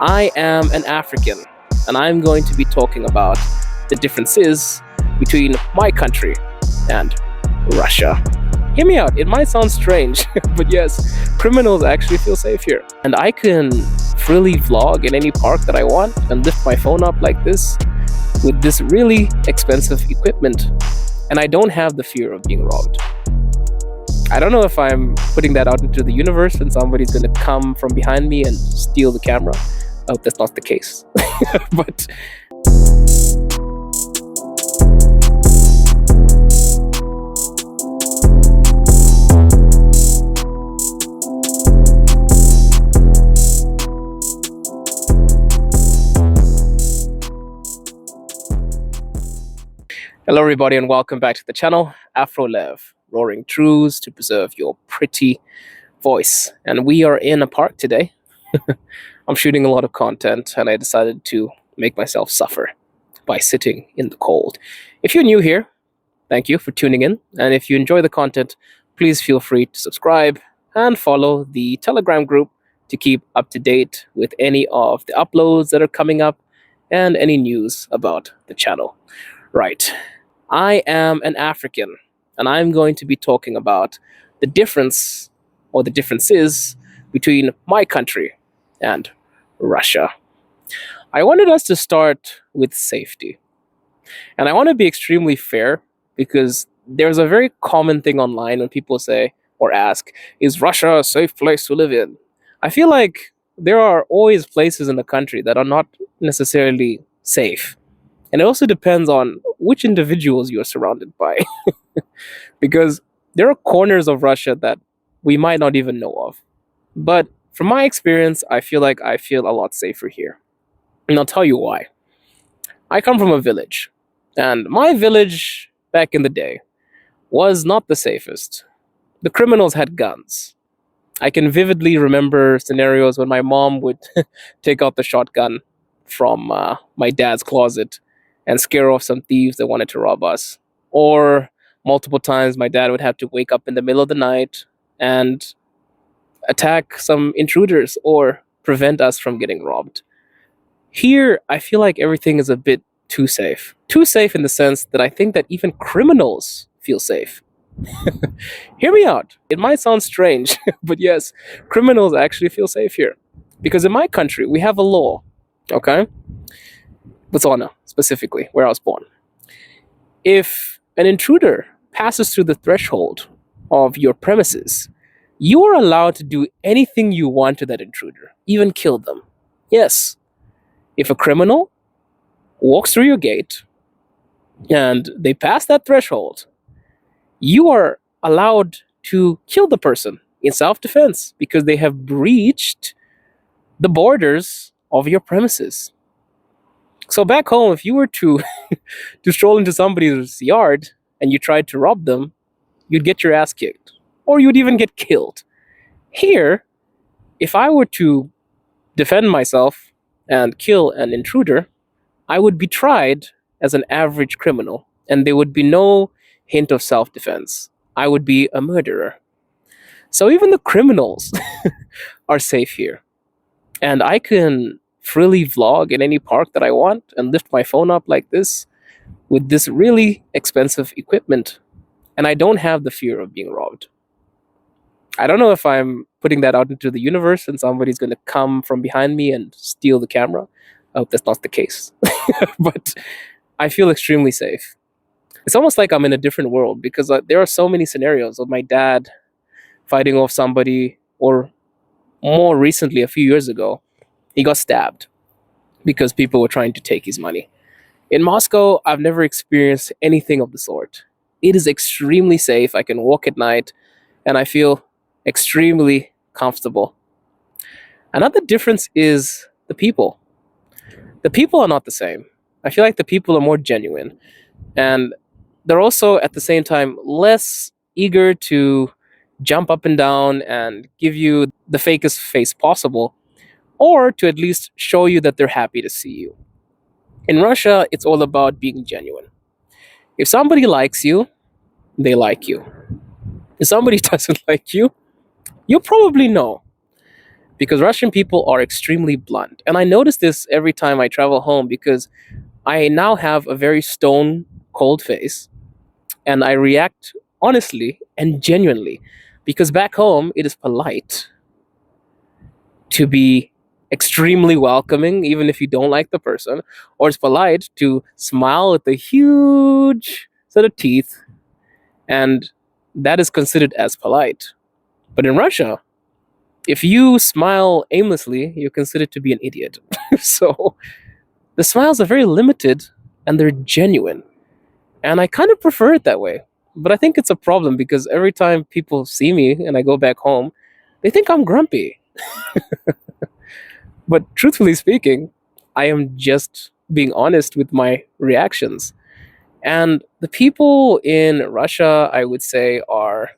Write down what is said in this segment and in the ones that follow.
I am an African, and I'm going to be talking about the differences between my country and Russia. Hear me out, it might sound strange, but yes, criminals actually feel safe here. And I can freely vlog in any park that I want and lift my phone up like this with this really expensive equipment, and I don't have the fear of being robbed. I don't know if I'm putting that out into the universe and somebody's going to come from behind me and steal the camera. I hope that's not the case. But hello, everybody, and welcome back to the channel. AfroLev, roaring truths to preserve your pretty voice. And we are in a park today. I'm shooting a lot of content, and I decided to make myself suffer by sitting in the cold. If you're new here, thank you for tuning in. And if you enjoy the content, please feel free to subscribe and follow the Telegram group to keep up to date with any of the uploads that are coming up and any news about the channel. Right. I am an African, and I'm going to be talking about the difference or the differences between my country and Russia. I wanted us to start with safety. And I want to be extremely fair because there's a very common thing online when people say or ask, is Russia a safe place to live in? I feel like there are always places in the country that are not necessarily safe. And it also depends on which individuals you are surrounded by. Because there are corners of Russia that we might not even know of. But from my experience, I feel like I feel a lot safer here. And I'll tell you why. I come from a village. And my village back in the day was not the safest. The criminals had guns. I can vividly remember scenarios when my mom would take out the shotgun from my dad's closet and scare off some thieves that wanted to rob us. Or multiple times my dad would have to wake up in the middle of the night and attack some intruders or prevent us from getting robbed. Here, I feel like everything is a bit too safe. Too safe in the sense that I think that even criminals feel safe. Hear me out. It might sound strange, but yes, criminals actually feel safe here. Because in my country, we have a law, okay? Botswana, specifically, where I was born. If an intruder passes through the threshold of your premises, you are allowed to do anything you want to that intruder, even kill them. Yes, if a criminal walks through your gate and they pass that threshold, you are allowed to kill the person in self-defense because they have breached the borders of your premises. So back home, if you were to stroll into somebody's yard and you tried to rob them, you'd get your ass kicked, or you'd even get killed. Here, if I were to defend myself and kill an intruder, I would be tried as an average criminal, and there would be no hint of self-defense. I would be a murderer. So even the criminals are safe here. And I can freely vlog in any park that I want and lift my phone up like this with this really expensive equipment, and I don't have the fear of being robbed. I don't know if I'm putting that out into the universe and somebody's going to come from behind me and steal the camera. I hope that's not the case. But I feel extremely safe. It's almost like I'm in a different world because there are so many scenarios of my dad fighting off somebody, or more recently, a few years ago, he got stabbed because people were trying to take his money. In Moscow, I've never experienced anything of the sort. It is extremely safe. I can walk at night and I feel extremely comfortable. Another difference is the people. The people are not the same. I feel like the people are more genuine, and they're also at the same time less eager to jump up and down and give you the fakest face possible, or to at least show you that they're happy to see you. In Russia, it's all about being genuine. If somebody likes you, they like you. If somebody doesn't like you, you'll probably know. because Russian people are extremely blunt. And I notice this every time I travel home because I now have a very stone cold face and I react honestly and genuinely because back home it is polite to be extremely welcoming even if you don't like the person, or it's polite to smile with a huge set of teeth, and that is considered as polite. But in Russia, if you smile aimlessly, you're considered to be an idiot. So the smiles are very limited and they're genuine. And I kind of prefer it that way. But I think it's a problem because every time people see me and I go back home, they think I'm grumpy. But truthfully speaking, I am just being honest with my reactions. And the people in Russia, I would say, are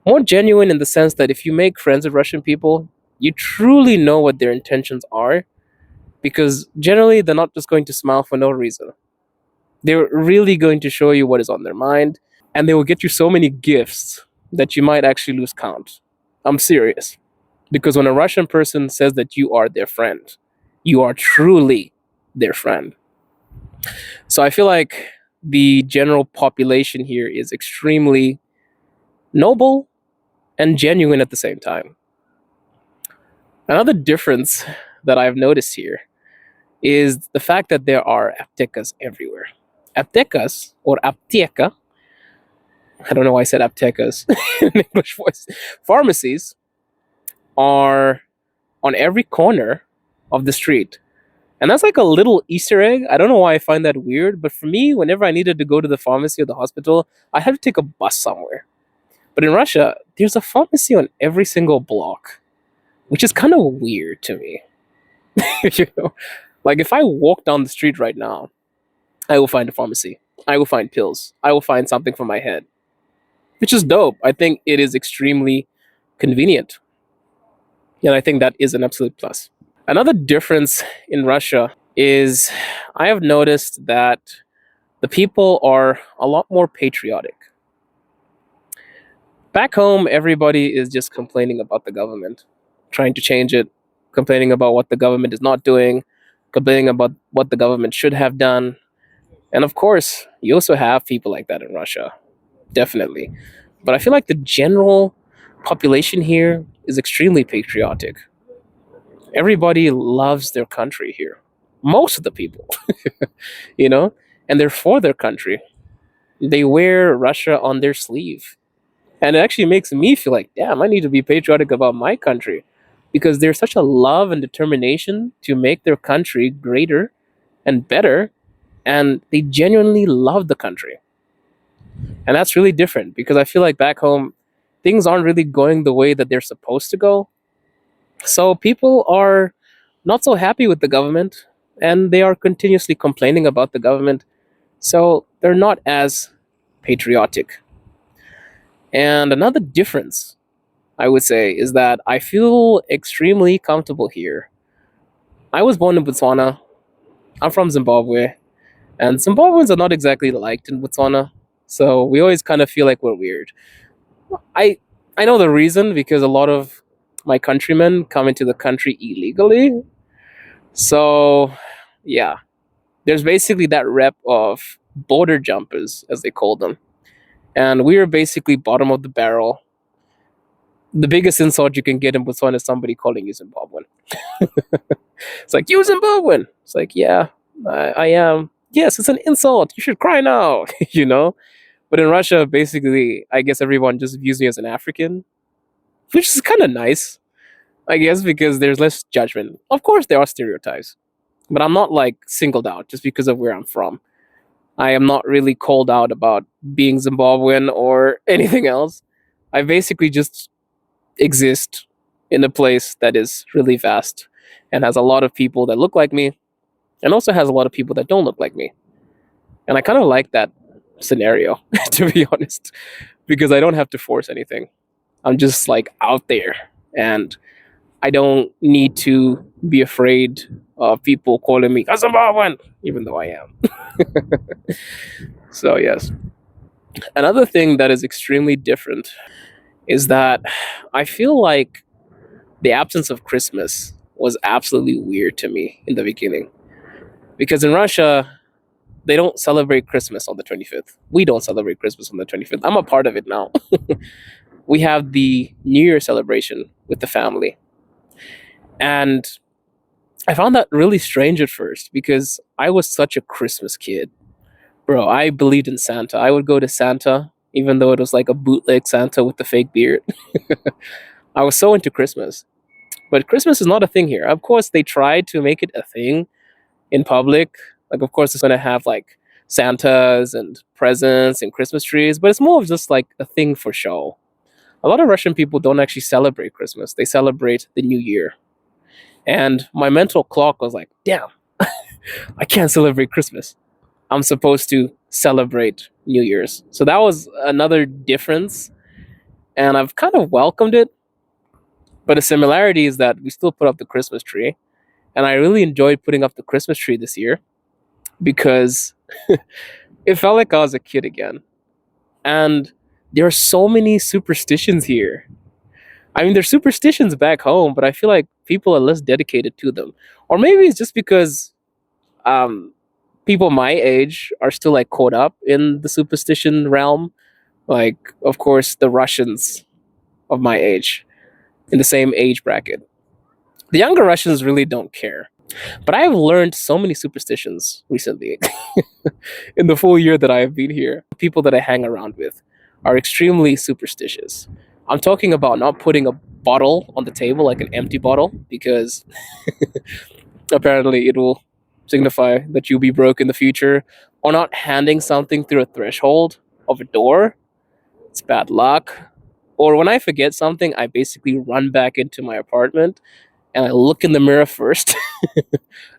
more genuine in the sense that if you make friends with Russian people, you truly know what their intentions are because generally they're not just going to smile for no reason. They're really going to show you what is on their mind, and they will get you so many gifts that you might actually lose count. I'm serious. Because when a Russian person says that you are their friend, you are truly their friend. So I feel like the general population here is extremely noble and genuine at the same time. Another difference that I've noticed here is the fact that there are aptekas everywhere. Aptekas, or apteka, I don't know why I said aptekas in English voice, pharmacies are on every corner of the street. And that's like a little Easter egg. I don't know why I find that weird, but for me, whenever I needed to go to the pharmacy or the hospital, I had to take a bus somewhere. But in Russia, there's a pharmacy on every single block, which is kind of weird to me. You know, like if I walk down the street right now, I will find a pharmacy. I will find pills. I will find something for my head, which is dope. I think it is extremely convenient. And I think that is an absolute plus. Another difference in Russia is I have noticed that the people are a lot more patriotic. Back home, everybody is just complaining about the government, trying to change it, complaining about what the government is not doing, complaining about what the government should have done. And of course, you also have people like that in Russia, definitely. But I feel like the general population here is extremely patriotic. Everybody loves their country here. Most of the people, you know, and they're for their country. They wear Russia on their sleeve. And it actually makes me feel like, damn, I need to be patriotic about my country because there's such a love and determination to make their country greater and better. And they genuinely love the country. And that's really different because I feel like back home, things aren't really going the way that they're supposed to go. So people are not so happy with the government and they are continuously complaining about the government. So they're not as patriotic. And another difference, I would say, is that I feel extremely comfortable here. I was born in Botswana. I'm from Zimbabwe. And Zimbabweans are not exactly liked in Botswana. So we always kind of feel like we're weird. I I know the reason because a lot of my countrymen come into the country illegally. So yeah, there's basically that rep of border jumpers, as they call them. And we are basically bottom of the barrel. The biggest insult you can get in Botswana is somebody calling you Zimbabwean. It's like, you Zimbabwean. It's like, yeah, I am. Yes, it's an insult. You should cry now, you know? But in Russia, basically, I guess everyone just views me as an African, which is kind of nice, I guess, because there's less judgment. Of course, there are stereotypes, but I'm not like singled out just because of where I'm from. I am not really called out about being Zimbabwean or anything else. I basically just exist in a place that is really vast and has a lot of people that look like me and also has a lot of people that don't look like me. And I kind of like that scenario, to be honest, because I don't have to force anything. I'm just like out there and I don't need to be afraid of people calling me a Zimbabwean, even though I am. So, yes. Another thing that is extremely different is that I feel like the absence of Christmas was absolutely weird to me in the beginning. Because in Russia, they don't celebrate Christmas on the 25th. We don't celebrate Christmas on the 25th. I'm a part of it now. We have the New Year celebration with the family. And I found that really strange at first because I was such a Christmas kid. Bro, I believed in Santa. I would go to Santa, even though it was like a bootleg Santa with the fake beard. I was so into Christmas. But Christmas is not a thing here. Of course, they tried to make it a thing in public. Like, of course, it's going to have like Santas and presents and Christmas trees, but it's more of just like a thing for show. A lot of Russian people don't actually celebrate Christmas. They celebrate the New Year. And my mental clock was like, damn, I can't celebrate Christmas. I'm supposed to celebrate New Year's. So that was another difference. And I've kind of welcomed it. But the similarity is that we still put up the Christmas tree. And I really enjoyed putting up the Christmas tree this year because it felt like I was a kid again. And there are so many superstitions here. I mean, there's superstitions back home, but I feel like people are less dedicated to them. Or maybe it's just because um, people my age are still like caught up in the superstition realm. Like, of course, the Russians of my age, in the same age bracket. The younger Russians really don't care. But I have learned so many superstitions recently in the full year that I have been here. People that I hang around with are extremely superstitious. I'm talking about not putting a bottle on the table, like an empty bottle, because apparently it will signify that you'll be broke in the future, or not handing something through a threshold of a door. It's bad luck. Or when I forget something, I basically run back into my apartment and I look in the mirror first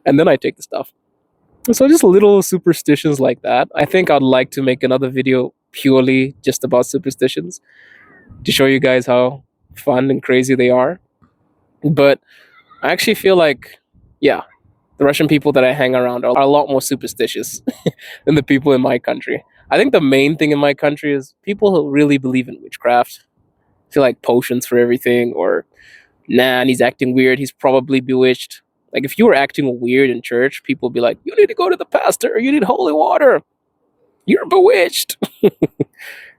and then I take the stuff. So just little superstitions like that. I think I'd like to make another video purely just about superstitions to show you guys how fun and crazy they are. But I actually feel like, yeah, the Russian people that I hang around are a lot more superstitious than the people in my country. I think the main thing in my country is people who really believe in witchcraft. Feel like potions for everything, or nah, he's acting weird, he's probably bewitched. Like if you were acting weird in church, people would be like, you need to go to the pastor, you need holy water, you're bewitched.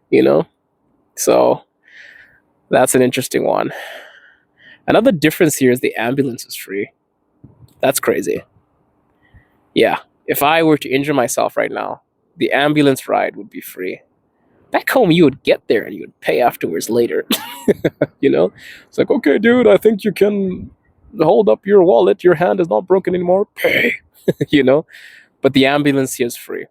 You know? So that's an interesting one. Another difference here is the ambulance is free. That's crazy. Yeah, if I were to injure myself right now, the ambulance ride would be free. Back home, you would get there and you would pay afterwards later. You know? It's like, okay, dude, I think you can hold up your wallet. Your hand is not broken anymore. Pay. You know? But the ambulance here is free.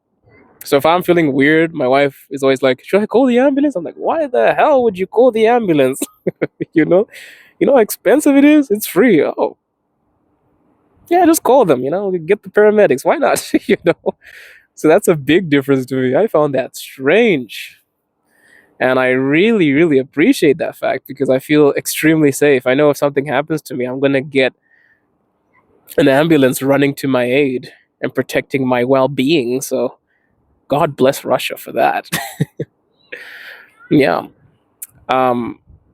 So if I'm feeling weird, my wife is always like, should I call the ambulance? I'm like, why the hell would you call the ambulance? You know? You know how expensive it is? It's free. Oh. Yeah, just call them, you know? Get the paramedics. Why not? You know? So that's a big difference to me. I found that strange. And I really, really appreciate that fact because I feel extremely safe. I know if something happens to me, I'm going to get an ambulance running to my aid and protecting my well-being. So God bless Russia for that. Yeah.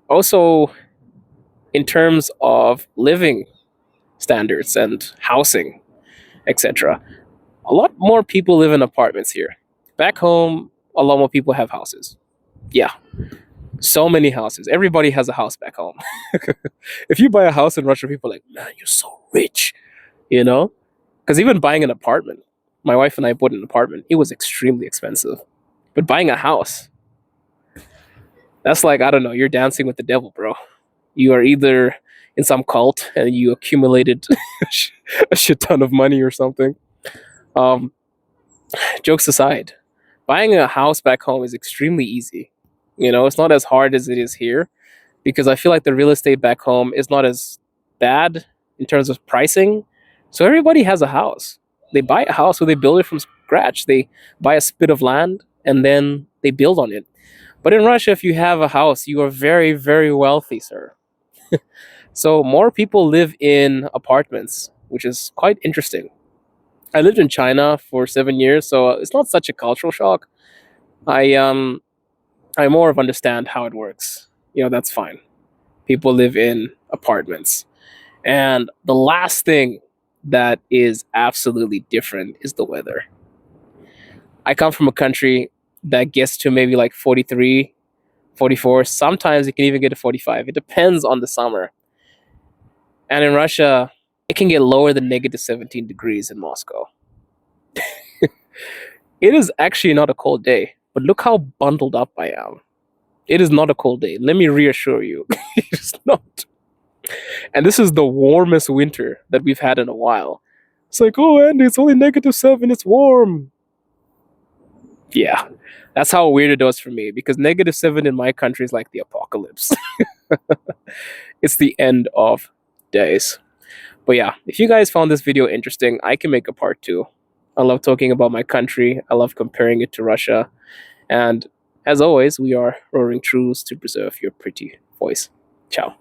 Also, in terms of living standards and housing, etc., a lot more people live in apartments here. Back home, a lot more people have houses. Yeah. So many houses. Everybody has a house back home. If you buy a house in Russia, people are like, man, you're so rich. You know? Because even buying an apartment, my wife and I bought an apartment, it was extremely expensive. But buying a house, that's like, I don't know, you're dancing with the devil, bro. You are either in some cult and you accumulated a shit ton of money or something. Jokes aside, buying a house back home is extremely easy. You know, it's not as hard as it is here because I feel like the real estate back home is not as bad in terms of pricing. So everybody has a house. They buy a house or they build it from scratch. They buy a spit of land and then they build on it. But in Russia, if you have a house, you are very, very wealthy, sir. So more people live in apartments, which is quite interesting. I lived in China for 7 years, so it's not such a cultural shock. I more of understand how it works. You know, that's fine. People live in apartments. And the last thing that is absolutely different is the weather. I come from a country that gets to maybe like 43, 44. Sometimes it can even get to 45. It depends on the summer. And in Russia, it can get lower than negative 17 degrees in Moscow. It is actually not a cold day, but look how bundled up I am. It is not a cold day. Let me reassure you. It's not. And this is the warmest winter that we've had in a while. It's like, oh, Andy, it's only -7. It's warm. Yeah, that's how weird it was for me, because -7 in my country is like the apocalypse. It's the end of days. But yeah, if you guys found this video interesting, I can make a part 2. I love talking about my country. I love comparing it to Russia. And as always, we are roaring truths to preserve your pretty voice. Ciao.